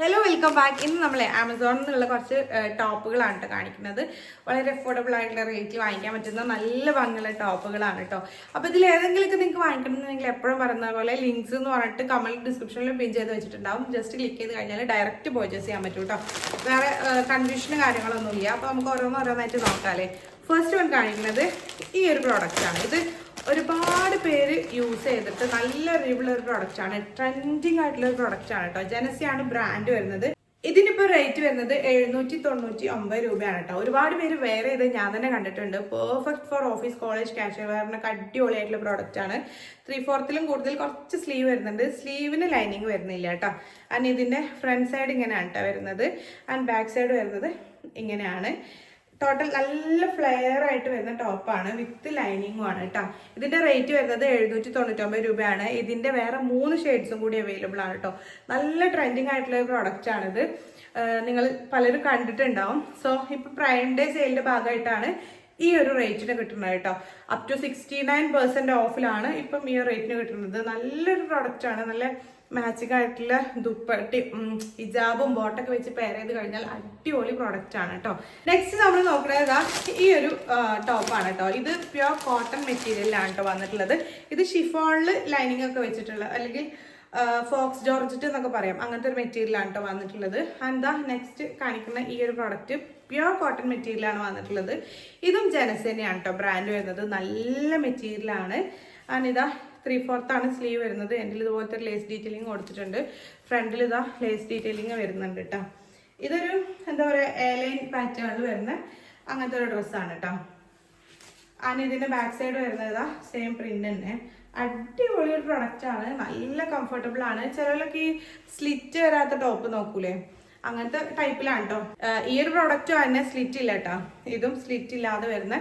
Hello welcome back. ഇന്ന് നമ്മൾ ആമസോണിൽ നിന്നുള്ള കുറച്ച് ടോപ്പുകളാണ് കേട്ടോ കാണിക്കുന്നത്. വളരെ അഫോർഡബിൾ ആയിട്ടുള്ള റേറ്റിൽ വാങ്ങിക്കാൻ പറ്റുന്ന നല്ല ഭംഗിയുള്ള ടോപ്പുകളാണ് കേട്ടോ. അപ്പോൾ ഇതിൽ ഏതെങ്കിലുമൊക്കെ നിങ്ങൾക്ക് വാങ്ങിക്കണമെന്ന് എപ്പോഴും പറയുന്ന പോലെ ലിങ്ക്സ് എന്ന് പറഞ്ഞിട്ട് കമന്റ് ഡിസ്ക്രിപ്ഷനിൽ പിൻ ചെയ്ത് വെച്ചിട്ടുണ്ടാവും. ജസ്റ്റ് ക്ലിക്ക് ചെയ്ത് കഴിഞ്ഞാൽ ഡയറക്റ്റ് പർച്ചേസ് ചെയ്യാൻ പറ്റും കേട്ടോ. വേറെ കൺഫ്യൂഷനും കാര്യങ്ങളൊന്നുമില്ല. അപ്പോൾ നമുക്ക് ഓരോന്നായിട്ട് നോക്കാമല്ലേ. ഫസ്റ്റ് വൺ കാണിക്കുന്നത് ഈ ഒരു പ്രോഡക്റ്റാണ്. ഇത് ഒരുപാട് പേര് യൂസ് ചെയ്തിട്ട് നല്ല റിവ്യൂള്ള ഒരു പ്രൊഡക്റ്റാണ്. ട്രെൻഡിങ് ആയിട്ടുള്ള ഒരു പ്രൊഡക്റ്റാണ് കേട്ടോ. ജനസിയാണ് ബ്രാൻഡ് വരുന്നത്. ഇതിനിപ്പോൾ റേറ്റ് വരുന്നത് 799 രൂപയാണ് കേട്ടോ. ഒരുപാട് പേര് വേറെ ഇത് ഞാൻ തന്നെ കണ്ടിട്ടുണ്ട്. Perfect for office, college, casual വെയറിനൊക്കെ അടിപൊളിയായിട്ടുള്ള പ്രോഡക്റ്റ് ആണ്. 3/4 കൂടുതൽ കുറച്ച് സ്ലീവ് വരുന്നുണ്ട്. സ്ലീവിന് ലൈനിങ് വരുന്നില്ല കേട്ടോ. ആൻഡ് ഇതിന്റെ ഫ്രണ്ട് സൈഡ് ഇങ്ങനെയാണ് കേട്ടോ വരുന്നത്. ആൻഡ് ബാക്ക് സൈഡ് വരുന്നത് ഇങ്ങനെയാണ്. ടോട്ടൽ നല്ല ഫ്ലെയർ ആയിട്ട് വരുന്ന ടോപ്പാണ് വിത്ത് ലൈനിങ്ങും ആണ് കേട്ടോ. ഇതിന്റെ റേറ്റ് വരുന്നത് 799 രൂപയാണ്. ഇതിന്റെ വേറെ 3 ഷെയ്ഡ്സും കൂടി അവൈലബിൾ ആണ് കേട്ടോ. നല്ല ട്രെൻഡിങ് ആയിട്ടുള്ള ഒരു പ്രോഡക്റ്റ് ആണിത്. നിങ്ങൾ പലരും കണ്ടിട്ടുണ്ടാവും. സോ ഇപ്പൊ പ്രൈം ഡേ സെയിലിന്റെ ഭാഗമായിട്ടാണ് ഈ ഒരു റേറ്റിന് കിട്ടുന്നത് കേട്ടോ. അപ് ടു 69% ഓഫിലാണ് ഇപ്പം ഈ റേറ്റിന് കിട്ടുന്നത്. നല്ലൊരു പ്രോഡക്റ്റ് ആണ്. നല്ല മാച്ചിങ് ആയിട്ടുള്ള ദുപ്പട്ടി, ഹിജാബും ബോട്ടൊക്കെ വെച്ച് പെയർ ചെയ്ത് കഴിഞ്ഞാൽ അടിപൊളി പ്രോഡക്റ്റ് ആണ് കേട്ടോ. നെക്സ്റ്റ് നമ്മൾ നോക്കുന്നത് ഈ ഒരു ടോപ്പാണ് കേട്ടോ. ഇത് പ്യുവർ കോട്ടൺ മെറ്റീരിയലാണ് കേട്ടോ വന്നിട്ടുള്ളത്. ഇത് ഷിഫോണിൽ ലൈനിങ് ഒക്കെ വെച്ചിട്ടുള്ള, അല്ലെങ്കിൽ ഫോക്സ് ജോർജറ്റ് എന്നൊക്കെ പറയാം, അങ്ങനത്തെ ഒരു മെറ്റീരിയലാണ് കേട്ടോ വന്നിട്ടുള്ളത്. എന്താ നെക്സ്റ്റ് കാണിക്കുന്ന ഈ ഒരു പ്രോഡക്റ്റ് പ്യുവർ കോട്ടൺ മെറ്റീരിയലാണ് വന്നിട്ടുള്ളത്. ഇതും ജനസ് തന്നെയാണ് കേട്ടോ ബ്രാൻഡ് വരുന്നത്. നല്ല മെറ്റീരിയലാണ്. ആൻഡ് ഇതാ 3/4 സ്ലീവ് വരുന്നത്. എൻ്റെ ഇതുപോലത്തെ ലേസ് ഡീറ്റെയിലിംഗ് കൊടുത്തിട്ടുണ്ട്. ഫ്രണ്ടിൽ ഇതാ ലേസ് ഡീറ്റെയിലിംഗ് വരുന്നുണ്ട് കേട്ടോ. ഇതൊരു എന്താ പറയുക എയർലൈൻ പാറ്റേണിൽ വരുന്ന അങ്ങനത്തെ ഒരു ഡ്രസ്സാണ് കേട്ടോ. ആൻഡ് ഇതിന്റെ ബാക്ക് സൈഡ് വരുന്നത് ഇതാ സെയിം പ്രിന്റ് തന്നെ. അടിപൊളി ഒരു പ്രൊഡക്റ്റ് ആണ്. നല്ല കംഫർട്ടബിൾ ആണ്. ചിലരൊക്കെ ഈ സ്ലിറ്റ് വരാത്ത ടോപ്പ് നോക്കൂലേ, അങ്ങനത്തെ ടൈപ്പിലാണ് കേട്ടോ. ഈ ഒരു പ്രൊഡക്റ്റ് തന്നെ സ്ലിറ്റ് ഇല്ല കേട്ടോ. ഇതും സ്ലിറ്റ് ഇല്ലാതെ വരുന്ന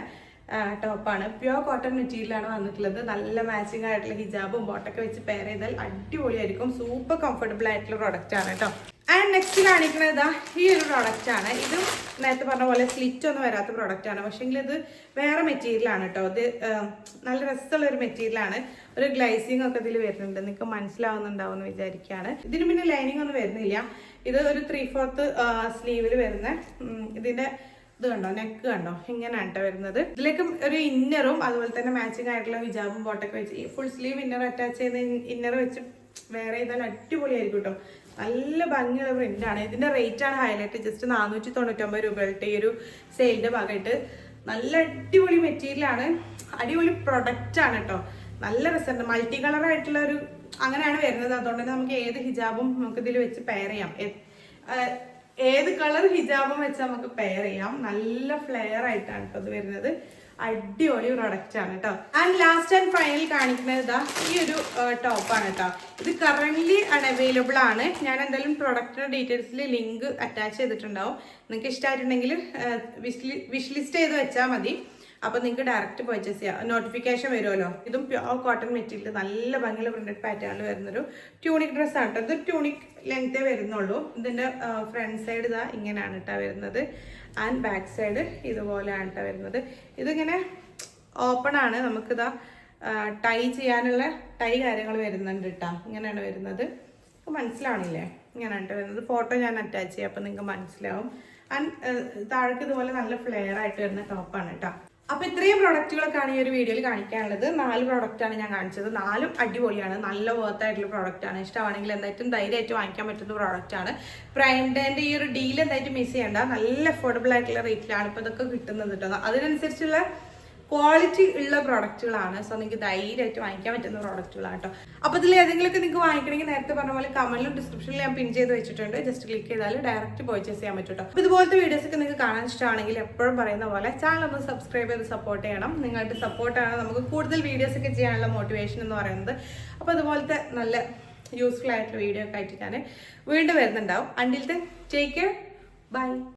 ടോപ്പാണ്. പ്യുവർ കോട്ടൺ മെറ്റീരിയലാണ് വന്നിട്ടുള്ളത്. നല്ല മാച്ചിങ് ആയിട്ടുള്ള ഹിജാബും ബോട്ടൊക്കെ വെച്ച് പെയർ ചെയ്താൽ അടിപൊളിയായിരിക്കും. സൂപ്പർ കംഫർട്ടബിൾ ആയിട്ടുള്ള പ്രൊഡക്റ്റ് ആണ് കേട്ടോ. ആൻഡ് നെക്സ്റ്റ് കാണിക്കുന്നത് ഈ ഒരു പ്രൊഡക്റ്റ് ആണ്. ഇതും നേരത്തെ പറഞ്ഞ പോലെ സ്ലിറ്റ് ഒന്നും വരാത്ത പ്രൊഡക്റ്റ് ആണ്. പക്ഷെങ്കിൽ ഇത് വേറെ മെറ്റീരിയൽ ആണ് കേട്ടോ. ഇത് നല്ല രസമുള്ള ഒരു മെറ്റീരിയൽ ആണ്. ഒരു ഗ്ലൈസിങ് ഒക്കെ ഇതിൽ വരുന്നുണ്ട്. നിങ്ങൾക്ക് മനസ്സിലാവുന്നുണ്ടാവും എന്ന് വിചാരിക്കുകയാണ്. ഇതിന് പിന്നെ ലൈനിങ് ഒന്നും വരുന്നില്ല. ഇത് ഒരു 3/4 സ്ലീവിൽ വരുന്ന ഇതിന്റെ ഇത് കണ്ടോ, നെക്ക് കണ്ടോ, ഇങ്ങനെയാണ് കേട്ടോ വരുന്നത്. ഇതിലേക്ക് ഒരു ഇന്നറും അതുപോലെ തന്നെ മാച്ചിങ് ആയിട്ടുള്ള ഹിജാബും ബോട്ടൊക്കെ വെച്ച് ഫുൾ സ്ലീവ് ഇന്നർ അറ്റാച്ച് ചെയ്ത് ഇന്നർ വെച്ച് വേറെ ചെയ്താൽ അടിപൊളിയായിരിക്കും കേട്ടോ. നല്ല ഭംഗിയുള്ള പ്രിന്റ് ആണ്. ഇതിന്റെ റേറ്റ് ആണ് ഹൈലൈറ്റ്. ജസ്റ്റ് 499 രൂപയുടെ ഈ ഒരു സെയിലിന്റെ ഭാഗമായിട്ട്. നല്ല അടിപൊളി മെറ്റീരിയൽ ആണ്. അടിപൊളി പ്രൊഡക്റ്റ് ആണ് കേട്ടോ. നല്ല രസമുണ്ട്. മൾട്ടി കളർ ആയിട്ടുള്ള ഒരു അങ്ങനെയാണ് വരുന്നത്. അതുകൊണ്ട് തന്നെ നമുക്ക് ഏത് ഹിജാബും നമുക്ക് ഇതിൽ വെച്ച് പെയർ ചെയ്യാം. ഏത് കളർ ഹിജാബും വെച്ച് നമുക്ക് പെയർ ചെയ്യാം. നല്ല ഫ്ലെയർ ആയിട്ടാണ് കേട്ടോ ഇത് വരുന്നത്. അടിപൊളി പ്രൊഡക്റ്റ് ആണ് കേട്ടോ. ആൻഡ് ലാസ്റ്റ് ആൻഡ് ഫൈനൽ കാണിക്കുന്നത് ഈ ഒരു ടോപ്പാണ് കേട്ടോ. ഇത് കറന്റ് അൺഅവൈലബിൾ ആണ്. ഞാൻ എന്തായാലും പ്രൊഡക്റ്റിന്റെ ഡീറ്റെയിൽസിൽ ലിങ്ക് അറ്റാച്ച് ചെയ്തിട്ടുണ്ടാവും. നിങ്ങൾക്ക് ഇഷ്ടമായിട്ടുണ്ടെങ്കിൽ വിഷ് ലിസ്റ്റ് ചെയ്ത് വെച്ചാൽ മതി. അപ്പൊ നിങ്ങൾക്ക് ഡയറക്റ്റ് പർച്ചേസ് ചെയ്യാം. നോട്ടിഫിക്കേഷൻ വരുമല്ലോ. ഇതും പ്യുവർ കോട്ടൺ മെറ്റീരിയൽ നല്ല ഭംഗിയുള്ള പ്രിന്റഡ് പാറ്റേണിൽ വരുന്നൊരു ട്യൂണിക് ഡ്രസ്സാണ് കേട്ടോ. ഇത് ട്യൂണിക് ലെങ്തേ വരുന്നുള്ളൂ. ഇതിന്റെ ഫ്രണ്ട് സൈഡ് ഇതാ ഇങ്ങനെയാണ് കേട്ടോ വരുന്നത്. ആൻഡ് ബാക്ക് സൈഡ് ഇതുപോലെയാണ് കേട്ടോ വരുന്നത്. ഇതിങ്ങനെ ഓപ്പൺ ആണ്. നമുക്കിതാ ടൈ ചെയ്യാനുള്ള ടൈ കാര്യങ്ങൾ വരുന്നുണ്ട് കേട്ടോ. ഇങ്ങനെയാണ് വരുന്നത്. മനസ്സിലാവണില്ലേ? ഇങ്ങനെയാണ് കേട്ടോ വരുന്നത്. ഫോട്ടോ ഞാൻ അറ്റാച്ച് ചെയ്യാം. അപ്പൊ നിങ്ങൾക്ക് മനസ്സിലാവും. ആൻഡ് താഴേക്ക് ഇതുപോലെ നല്ല ഫ്ലെയർ ആയിട്ട് വരുന്ന ടോപ്പാണ് കേട്ടോ. അപ്പൊ ഇത്രയും പ്രൊഡക്റ്റുകളൊക്കെയാണ് ഈ ഒരു വീഡിയോയിൽ കാണിക്കാനുള്ളത്. 4 പ്രൊഡക്റ്റാണ് ഞാൻ കാണിച്ചത്. 4ഉം അടിപൊളിയാണ്. നല്ല വർത്ത് ആയിട്ടുള്ള പ്രോഡക്റ്റ് ആണ്. ഇഷ്ടമാണെങ്കിൽ എന്തായിട്ടും ധൈര്യമായിട്ട് വാങ്ങിക്കാൻ പറ്റുന്ന പ്രോഡക്റ്റ് ആണ്. പ്രൈം ഡേന്റെ ഈ ഒരു ഡീൽ എന്തായിട്ട് മിസ് ചെയ്യേണ്ട. നല്ല അഫോർഡബിൾ ആയിട്ടുള്ള റേറ്റിലാണ് ഇപ്പൊ ഇതൊക്കെ കിട്ടുന്നത് കേട്ടോ. അതിനനുസരിച്ചുള്ള ക്വാളിറ്റി ഉള്ള പ്രോഡക്റ്റുകളാണ്. സോ നിങ്ങൾക്ക് ധൈര്യമായിട്ട് വാങ്ങിക്കാൻ പറ്റുന്ന പ്രോഡക്റ്റുകളാണ് കേട്ടോ. അപ്പൊ ഇതിൽ ഏതെങ്കിലുമൊക്കെ നിങ്ങൾക്ക് വാങ്ങിക്കണമെങ്കിൽ നേരത്തെ പറഞ്ഞ പോലെ കമന്റിലും ഡിസ്ക്രിപ്ഷനിൽ ഞാൻ പിൻ ചെയ്ത് വെച്ചിട്ടുണ്ട്. ജസ്റ്റ് ക്ലിക്ക് ചെയ്താൽ ഡയറക്റ്റ് പർച്ചേസ് ചെയ്യാൻ പറ്റും കേട്ടോ. അപ്പൊ ഇതുപോലത്തെ വീഡിയോസ് ഒക്കെ നിങ്ങൾക്ക് കാണാൻ ഇഷ്ടമാണെങ്കിൽ എപ്പോഴും പറയുന്ന പോലെ ചാനൽ ഒന്ന് സബ്സ്ക്രൈബ് ചെയ്ത് സപ്പോർട്ട് ചെയ്യണം. നിങ്ങളുടെ സപ്പോർട്ടാണ് നമുക്ക് കൂടുതൽ വീഡിയോസ് ഒക്കെ ചെയ്യാനുള്ള മോട്ടിവേഷൻ എന്ന് പറയുന്നത്. അപ്പൊ അതുപോലത്തെ നല്ല യൂസ്ഫുൾ ആയിട്ടുള്ള വീഡിയോ ഒക്കെ ആയിട്ട് ഞാൻ വീണ്ടും വരുന്നുണ്ടാവും. Until then take care, by.